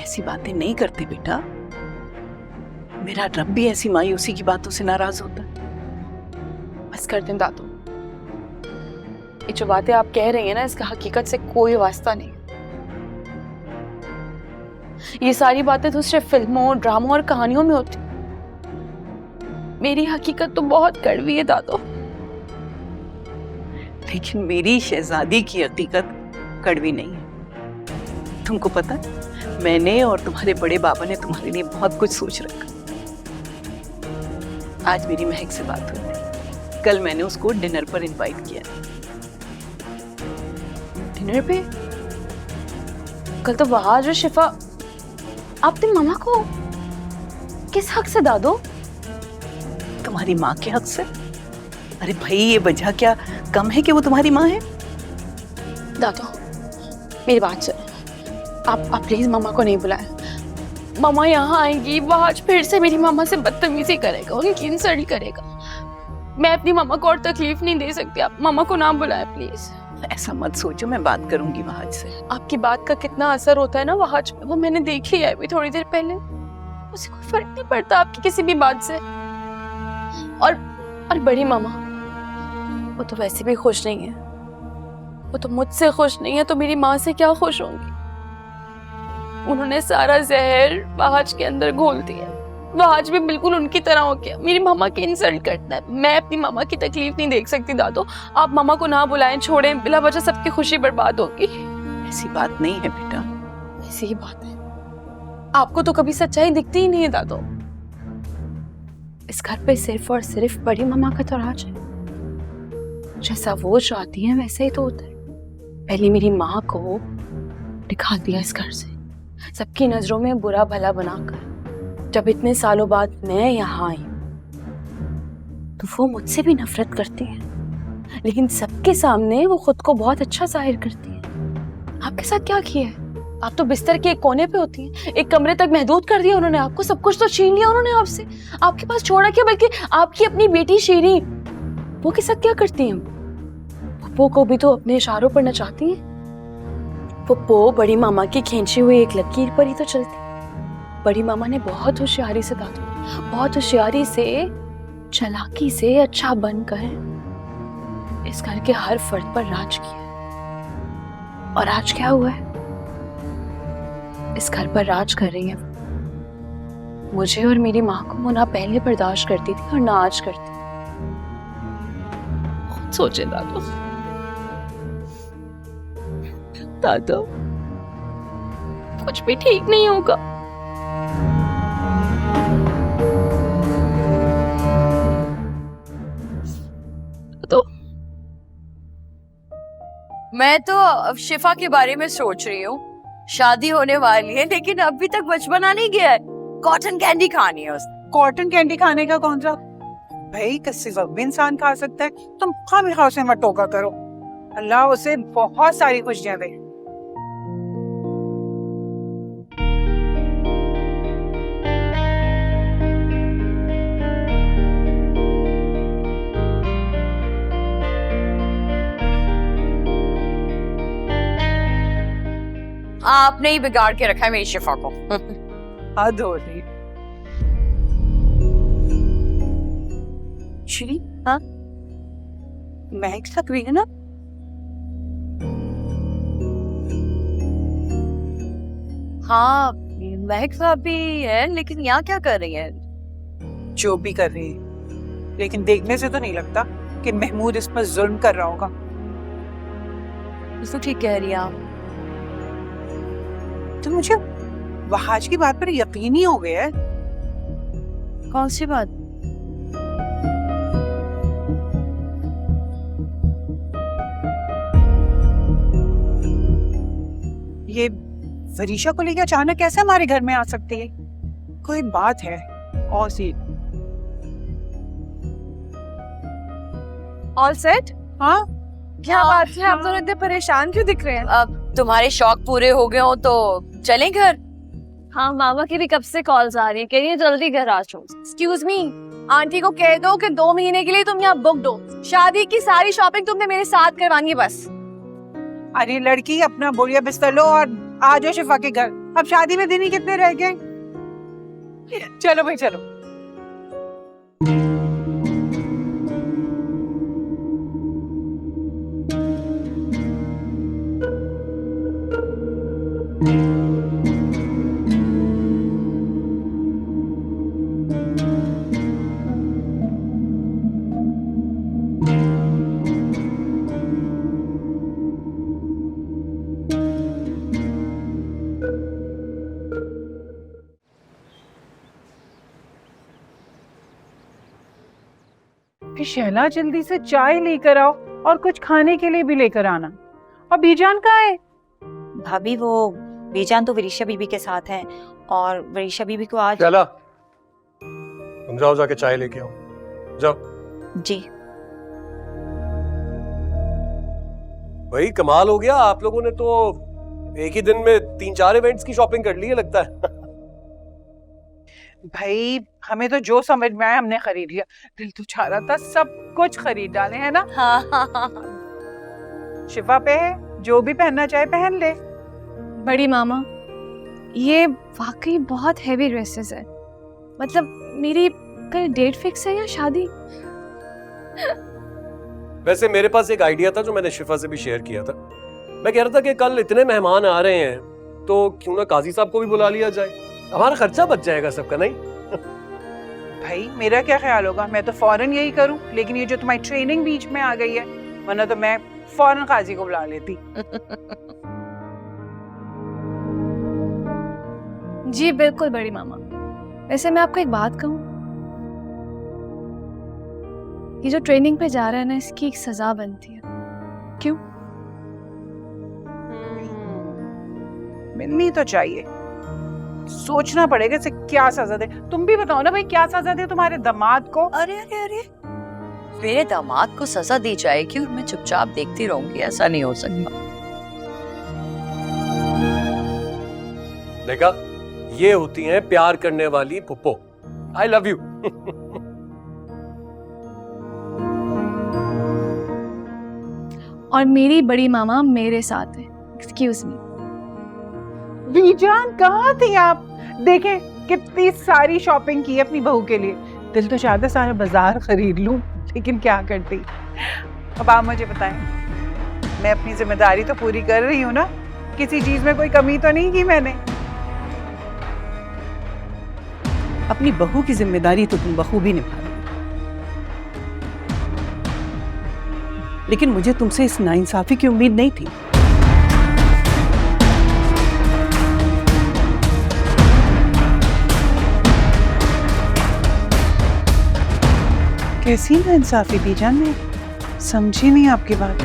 ऐसी बातें नहीं करते बेटा। मेरा रब भी ऐसी मायूसी की बातों से नाराज होता है। बस कर दें दादू, ये जो बातें आप कह रही हैं ना, इसका हकीकत से कोई वास्ता नहीं। ये सारी बातें तो सिर्फ फिल्मों, ड्रामों और कहानियों में होती। मेरी हकीकत तो बहुत कड़वी है दादू। लेकिन मेरी शहजादी की हकीकत कड़वी नहीं है। तुमको पता है, मैंने और तुम्हारे बड़े बाबा ने तुम्हारे लिए बहुत कुछ सोच रखा। आज मेरी महक से बात हुई थी। कल मैंने उसको डिनर पर इनवाइट किया। डिनर पे? कल तो वहाज और शिफा। आपने मामा को किस हक से दादू? तुम्हारी माँ के हक से। अरे भाई, ये वजह क्या कम है कि वो तुम्हारी माँ है? दादू मेरी बात सुन, आप प्लीज मामा को नहीं बुलाएं। मामा यहाँ आएंगी, वहाज फिर से मेरी मामा से बदतमीजी करेगा, उनकी इंसल्ट करेगा। मैं अपनी मामा को और तकलीफ नहीं दे सकती। आप मामा को ना बुलाएं प्लीज। ऐसा मत सोचो, मैं बात करूंगी वहाज से। आपकी बात का कितना असर होता है ना वहाज पे, वो मैंने देख लिया है अभी थोड़ी देर पहले। उसे कोई फर्क नहीं पड़ता आपकी किसी भी बात से। और बड़ी मामा, वो तो वैसे भी खुश नहीं है। वो तो मुझसे खुश नहीं है, तो मेरी माँ से क्या खुश होंगी? उन्होंने सारा जहर वहाज के अंदर घोल दिया। वहाज भी बिल्कुल उनकी तरह हो गया, मेरी मामा की इंसल्ट करता है। मैं अपनी मामा की तकलीफ नहीं देख सकती दादू। आप मामा को ना बुलाएं, छोड़ें, बिला वजह सबकी खुशी बर्बाद होगी। ऐसी बात नहीं है बेटा। ऐसी ही बात है। आपको तो कभी सच्चाई दिखती ही नहीं है दादू। इस घर पे सिर्फ और सिर्फ बड़ी मामा का तो राज है। जैसा वो चाहती है वैसे ही तो होता है। पहले मेरी माँ को निकाल दिया इस घर से, सबकी नजरों में बुरा भला बनाकर। जब इतने सालों बाद मैं यहाँ आई तो वो मुझसे भी नफरत करती है, लेकिन सबके सामने वो खुद को बहुत अच्छा जाहिर करती है। आपके साथ क्या किया है? आप तो बिस्तर के एक कोने पे होती हैं, एक कमरे तक महदूद कर दिया उन्होंने आपको। सब कुछ तो छीन लिया उन्होंने आपसे। आपके पास छोड़ा क्या, बल्कि आपकी अपनी बेटी शीरी, वो के साथ क्या करती हैं? पप्पो को भी तो अपने इशारों पर नचाती हैं। पप्पो बड़ी मामा की खींची हुई एक लकीर पर ही तो चलती। बड़ी मामा ने बहुत होशियारी से दादू, बहुत होशियारी से, चालाकी से अच्छा बनकर इस घर के हर फर्द पर राज किया। और आज क्या हुआ है? इस घर पर राज कर रही है मुझे और मेरी माँ को। वो ना पहले बर्दाश्त करती थी और ना आज करती। खुद सोचे दादू। दादू कुछ भी ठीक नहीं होगा। तो मैं तो अब शिफा के बारे में सोच रही हूँ। शादी होने वाली है लेकिन अभी तक बचपना नहीं गया है। कॉटन कैंडी खानी है उसने। कॉटन कैंडी खाने का कौन सा भाई, किसी वक्त भी इंसान खा सकता है। तुम खामखा से मत टोका करो। अल्लाह उसे बहुत सारी खुशियां दे। आपने ही बिगाड़ के रखा है मेरी शिफा को। हद हो रही। श्री, हाँ महक थक रही है ना? हाँ महक साहब भी है, लेकिन यहाँ क्या कर रही है? जो भी कर रही है, लेकिन देखने से तो नहीं लगता कि महमूद इस पर जुल्म कर रहा होगा। तो ठीक कह रही है आप। तो मुझे वहाज की बात पर यकीन ही हो गया है। कौन सी बात? ये वरीशा को लेकर अचानक कैसे हमारे घर में आ सकती है? कोई बात है। और सी ऑल सेट? हाँ क्या बात है, आप दोनों इतने परेशान क्यों दिख रहे हैं? अब तुम्हारे शौक पूरे हो गए हो तो चलें घर? हाँ मामा की भी कब से कॉल्स आ रही है, कह रही है जल्दी घर आ जाओ। एक्सक्यूज मी, आंटी को कह दो कि 2 महीने के लिए तुम यहाँ बुक दो। शादी की सारी शॉपिंग तुमने मेरे साथ करवानी है बस। अरे लड़की, अपना बोरिया बिस्तर लो और आ जाओ शिफा के घर। अब शादी में दिन ही कितने रह गए। चलो भाई चलो। शैला जल्दी से चाय लेकर आओ और कुछ खाने के लिए भी लेकर आना। और बीजान कहाँ है? भाभी वो बीजान तो विरिशा बीबी के साथ हैं और विरिशा बीबी को आज। शैला तुम जाओ जाके चाय लेके आओ, जाओ। जी भाई कमाल हो गया, आप लोगों ने तो एक ही दिन में 3-4 इवेंट्स की शॉपिंग कर ली है लगता है। भाई हमें तो जो समझ में आया हमने खरीद लिया। दिल तो चाह रहा था सब कुछ खरीद डाले, है ना? शिफा पे है, जो भी पहनना चाहे पहन ले। बड़ी मामा, ये वाकई बहुत हैवी ड्रेसेस है। मतलब मेरी कल डेट फिक्स है या शादी? वैसे मेरे पास एक आइडिया था जो मैंने शिफा से भी शेयर किया था। मैं कह रहा था कि कल इतने मेहमान आ रहे हैं तो क्यों ना काजी साहब को भी बुला लिया जाए, हमारा खर्चा बच जाएगा सबका, नहीं? भाई मेरा क्या ख्याल होगा, मैं तो फौरन यही करूं, लेकिन ये जो तुम्हारी ट्रेनिंग बीच में आ गई है, वरना तो मैं फौरन काजी को बुला लेती। जी बिल्कुल बड़ी मामा। वैसे मैं आपको एक बात कहूँ, ये जो ट्रेनिंग पे जा रहा है ना, इसकी एक सजा बनती है। क्यों? मिलनी तो चाहिए, सोचना पड़ेगा इसे क्या सजा दे। तुम भी बताओ ना भाई, क्या सजा दे तुम्हारे दामाद को? अरे अरे अरे, मेरे दामाद को सजा दी जाएगी और मैं चुपचाप देखती रहूंगी? ऐसा नहीं हो सकता। देखा, ये होती हैं प्यार करने वाली पुप्पो। I love you. और मेरी बड़ी मामा मेरे साथ है। Excuse me. बीजान कहाँ थी आप? देखें कितनी सारी शॉपिंग की अपनी बहू के लिए। दिल तो चाहता सारा बाजार खरीद लूं, लेकिन क्या करती। अब आप मुझे बताएं, मैं अपनी जिम्मेदारी तो पूरी कर रही हूँ ना? किसी चीज में कोई कमी तो नहीं की मैंने? अपनी बहू की जिम्मेदारी तो तुम बहू भी निभा रही हो, लेकिन मुझे तुमसे इस नाइंसाफी की उम्मीद नहीं थी। कैसी नाइंसाफी बीजान, मैं समझी नहीं आपकी बात।